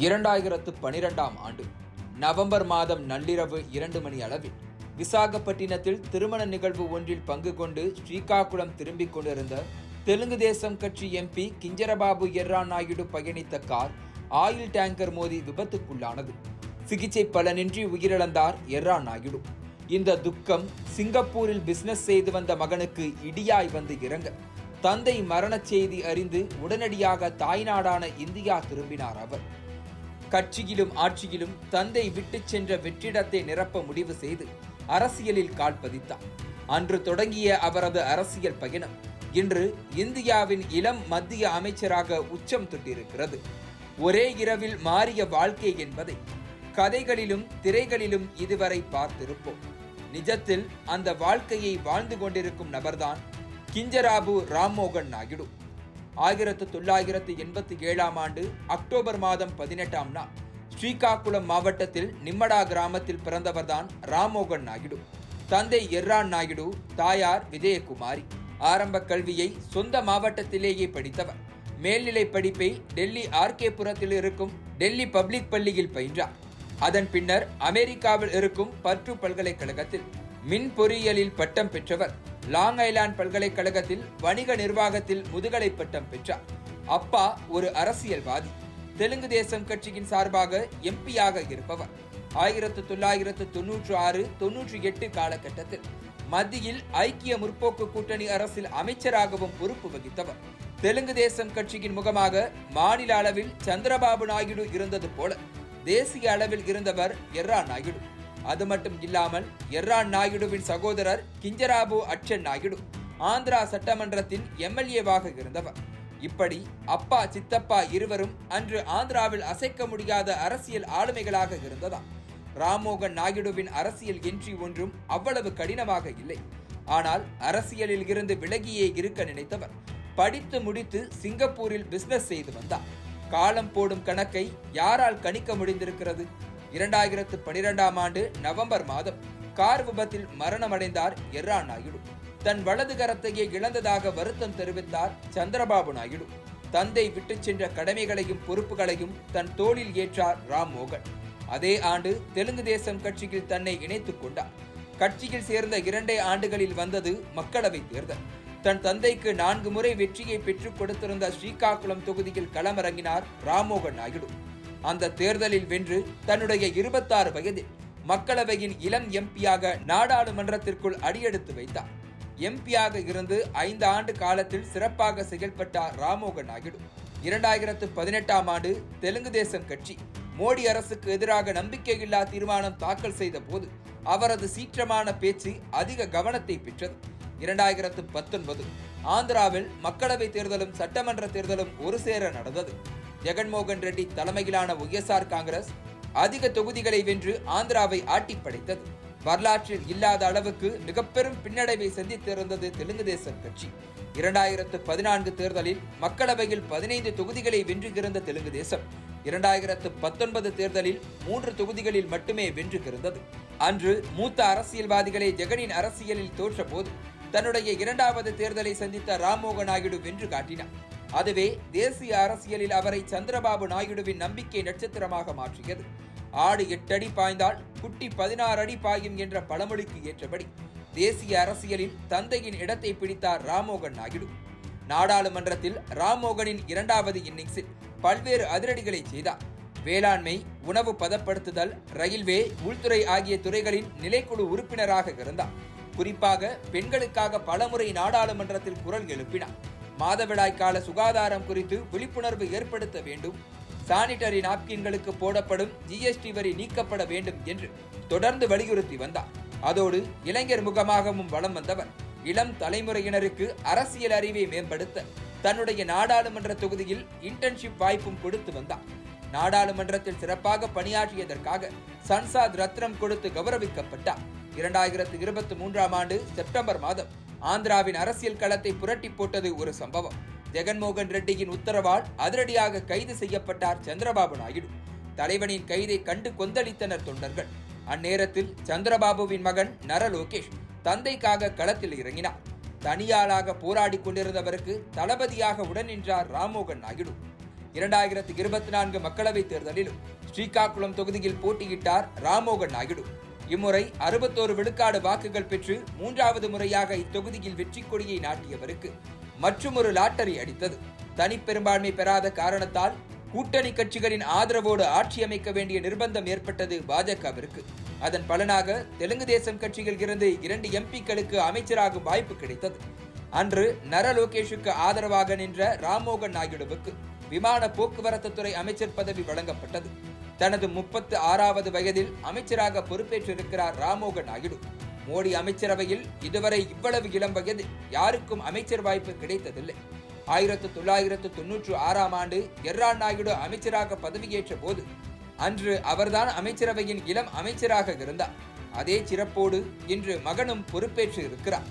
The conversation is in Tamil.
2012ஆம் ஆண்டு நவம்பர் மாதம் நள்ளிரவு 2 மணி அளவில் விசாகப்பட்டினத்தில் திருமண நிகழ்வு ஒன்றில் பங்கு கொண்டு ஸ்ரீகாகுளம் திரும்பிக் கொண்டிருந்த தெலுங்கு தேசம் கட்சி எம்பி கிஞ்சரபாபு எர்ரா நாயுடு பயணித்த கார் ஆயில் டேங்கர் மோதி விபத்துக்குள்ளானது. சிகிச்சை பலனின்றி உயிரிழந்தார் எர்ரா நாயுடு. இந்த துக்கம் சிங்கப்பூரில் பிசினஸ் செய்து வந்த மகனுக்கு இடியாய் வந்து இறங்க, தந்தை மரணச் செய்தி அறிந்து உடனடியாக தாய்நாடான இந்தியா திரும்பினார் அவர். கட்சியிலும் ஆட்சியிலும் தந்தை விட்டுச் சென்ற வெற்றிடத்தை நிரப்ப முடிவு செய்து அரசியலில் கால் பதித்தார். அன்று தொடங்கிய அவரது அரசியல் பயணம் இன்று இந்தியாவின் இளம் மத்திய அமைச்சராக உச்சம் தொட்டிருக்கிறது. ஒரே இரவில் மாறிய வாழ்க்கை என்பதை கதைகளிலும் திரைகளிலும் இதுவரை பார்த்திருப்போம். நிஜத்தில் அந்த வாழ்க்கையை வாழ்ந்து கொண்டிருக்கும் நபர்தான் கிஞ்சராபு ராம்மோகன் நாயுடு. 1987ஆம் ஆண்டு அக்டோபர் மாதம் 18ஆம் நாள் ஸ்ரீகாகுளம் மாவட்டத்தில் நிம்மடா கிராமத்தில் பிறந்தவர்தான் ராம்மோகன் நாயுடு. தந்தை எர்ரா நாயுடு, தாயார் விஜயகுமாரி. ஆரம்ப கல்வியை சொந்த மாவட்டத்திலேயே படித்தவர். மேல்நிலை படிப்பை டெல்லி ஆர்கேபுரத்தில் இருக்கும் டெல்லி பப்ளிக் பள்ளியில் பயின்றார். அதன் பின்னர் அமெரிக்காவில் இருக்கும் பர்டு பல்கலைக்கழகத்தில் மின் பொறியியலில் பட்டம் பெற்றவர். லாங் ஐலாந்து பல்கலைக்கழகத்தில் வணிக நிர்வாகத்தில் முதுகலை பட்டம் பெற்றார். அப்பா ஒரு அரசியல்வாதி. தெலுங்கு தேசம் கட்சியின் சார்பாக எம்பியாக இருப்பவர். 1996-98 காலகட்டத்தில் மத்தியில் ஐக்கிய முற்போக்கு கூட்டணி அரசில் அமைச்சராகவும் பொறுப்பு வகித்தவர். தெலுங்கு தேசம் கட்சியின் முகமாக மாநில அளவில் சந்திரபாபு நாயுடு இருந்தது போல தேசிய அளவில் இருந்தவர் எர்ரா நாயுடு. அது மட்டும் இல்லாமல் எர்ரா நாயுடுவின் சகோதரர் கிஞ்சராபு அச்சன் நாயுடு ஆந்திரா சட்டமன்றத்தின் எம்எல்ஏவாக இருந்தவர். இப்படி அப்பா சித்தப்பா இருவரும் அன்று ஆந்திராவில் அசைக்க முடியாத அரசியல் ஆளுமைகளாக இருந்ததாம். ராம்மோகன் நாயுடுவின் அரசியல் என்ட்ரி ஒன்றும் அவ்வளவு கடினமாக இல்லை. ஆனால் அரசியலில் இருந்து விலகியே இருக்க நினைத்தவர் படித்து முடித்து சிங்கப்பூரில் பிசினஸ் செய்து வந்தார். காலம் போடும் கணக்கை யாரால் கணிக்க முடிந்திருக்கிறது? 2012ஆம் ஆண்டு நவம்பர் மாதம் கார் விபத்தில் மரணமடைந்தார் எர்ரா நாயுடு. தன் வலது கரத்தையே இழந்ததாக வருத்தம் தெரிவித்தார் சந்திரபாபு நாயுடு. தந்தை விட்டுச் சென்ற கடமைகளையும் பொறுப்புகளையும் தன் தோளில் ஏற்றார் ராம்மோகன். அதே ஆண்டு தெலுங்கு தேசம் கட்சியில் தன்னை இணைத்துக் கொண்டார். கட்சியில் சேர்ந்த 2 ஆண்டுகளில் வந்தது மக்களவை தேர்தல். தன் தந்தைக்கு 4 முறை வெற்றியை பெற்றுக் கொடுத்திருந்த ஸ்ரீகாகுளம் தொகுதியில் களமிறங்கினார் ராம்மோகன் நாயுடு. அந்த தேர்தலில் வென்று தன்னுடைய 26 வயதில் மக்களவையின் இளம் எம்பியாக நாடாளுமன்றத்திற்குள் அடியெடுத்து வைத்தார். எம்பியாக இருந்து 5 ஆண்டு காலத்தில் சிறப்பாக செயல்பட்டார் ராம்மோகன் நாயுடு. 2018ஆம் ஆண்டு தெலுங்கு தேசம் கட்சி மோடி அரசுக்கு எதிராக நம்பிக்கையில்லா தீர்மானம் தாக்கல் செய்த போது அவரது சீற்றமான பேச்சு அதிக கவனத்தை பெற்றது. 2019 ஆந்திராவில் மக்களவை தேர்தலும் சட்டமன்ற தேர்தலும் ஒரு சேர நடந்தது. ஜெகன்மோகன் ரெட்டி தலைமையிலான ஒய்எஸ்ஆர் காங்கிரஸ் அதிக தொகுதிகளை வென்று ஆந்திராவை ஆட்டி படைத்தது. வரலாற்றில் இல்லாத அளவுக்கு மிக பெரும் பின்னடைவை சந்தித்திருந்தது தெலுங்கு தேசம் கட்சி. 2014 தேர்தலில் மக்களவையில் 15 தொகுதிகளை வென்றுகிருந்த தெலுங்கு தேசம் 2019 தேர்தலில் 3 தொகுதிகளில் மட்டுமே வென்றுகிருந்தது. அன்று மூத்த அரசியல்வாதிகளை ஜெகனின் அரசியலில் தோற்ற போது தன்னுடைய 2வது தேர்தலை சந்தித்த ராம்மோகன் நாயுடு வென்று காட்டினார். அதுவே தேசிய அரசியலில் அவரை சந்திரபாபு நாயுடுவின் நம்பிக்கை நட்சத்திரமாக மாற்றியது. ஆடு 8 அடி பாய்ந்தால் குட்டி 16 அடி பாயும் என்ற பழமொழிக்கு ஏற்றபடி தேசிய அரசியலில் தந்தையின் இடத்தை பிடித்தார் ராம்மோகன் நாயுடு. நாடாளுமன்றத்தில் ராம்மோகனின் 2வது இன்னிங்ஸில் பல்வேறு அதிரடிகளை செய்தார். வேளாண்மை, உணவு பதப்படுத்துதல், ரயில்வே, உள்துறை ஆகிய துறைகளின் நிலைக்குழு உறுப்பினராக இருந்தார். குறிப்பாக பெண்களுக்காக பலமுறை நாடாளுமன்றத்தில் குரல் எழுப்பினார். மாதவிடாய் கால சுகாதாரம் குறித்து விழிப்புணர்வு ஏற்படுத்த வேண்டும், சானிட்டரி நாப்கின்களுக்கு போடப்படும் ஜிஎஸ்டி வரி நீக்கப்பட வேண்டும் என்று தொடர்ந்து வலியுறுத்தி வந்தார். அதோடு இளைஞர் முகமாகவும் வலம் வந்தவர் இளம் தலைமுறையினருக்கு அரசியல் அறிவை மேம்படுத்த தன்னுடைய நாடாளுமன்ற தொகுதியில் இன்டர்ன்ஷிப் வாய்ப்பும் கொடுத்து வந்தார். நாடாளுமன்றத்தில் சிறப்பாக பணியாற்றியதற்காக சன்சாத் ரத்னம் கொடுத்து கௌரவிக்கப்பட்டார். 2023ஆம் ஆண்டு செப்டம்பர் மாதம் ஆந்திராவின் அரசியல் களத்தை புரட்டி போட்டது ஒரு சம்பவம். ஜெகன்மோகன் ரெட்டியின் உத்தரவால் அதிரடியாக கைது செய்யப்பட்டார் சந்திரபாபு நாயுடு. தலைவனின் கைதை கண்டு கொந்தளித்தனர் தொண்டர்கள். அந்நேரத்தில் சந்திரபாபுவின் மகன் நர லோகேஷ் தந்தைக்காக களத்தில் இறங்கினார். தனியாளாக போராடி கொண்டிருந்தவருக்கு தளபதியாக உடன் நின்றார் ராம்மோகன் நாயுடு. 2024 மக்களவைத் தேர்தலிலும் ஸ்ரீகாக்குளம் தொகுதியில் போட்டியிட்டார் ராம்மோகன் நாயுடு. இம்முறை 61 விழுக்காடு வாக்குகள் பெற்று 3வது முறையாக இத்தொகுதியில் வெற்றி கொடியை நாட்டியவருக்கு மற்றுமொரு லாட்டரி அடித்தது. தனிப்பெரும்பான்மை பெறாத காரணத்தால் கூட்டணி கட்சிகளின் ஆதரவோடு ஆட்சி அமைக்க வேண்டிய நிர்பந்தம் ஏற்பட்டது பாஜகவிற்கு. அதன் பலனாக தெலுங்கு தேசம் கட்சியில் இருந்து 2 எம்பிக்களுக்கு அமைச்சராகும் வாய்ப்பு கிடைத்தது. அன்று நர லோகேஷுக்கு ஆதரவாக நின்ற ராம்மோகன் நாயுடுவுக்கு விமான போக்குவரத்து துறை அமைச்சர் பதவி வழங்கப்பட்டது. தனது 36வது வயதில் அமைச்சராக பொறுப்பேற்றிருக்கிறார் ராம்மோகன் நாயுடு. மோடி அமைச்சரவையில் இதுவரை இவ்வளவு இளம் வயதில் யாருக்கும் அமைச்சர் வாய்ப்பு கிடைத்ததில்லை. 1996ஆம் ஆண்டு எர்ரா நாயுடு அமைச்சராக பதவியேற்ற போது அன்று அவர்தான் அமைச்சரவையின் இளம் அமைச்சராக இருந்தார். அதே சிறப்போடு இன்று மகனும் பொறுப்பேற்று இருக்கிறார்.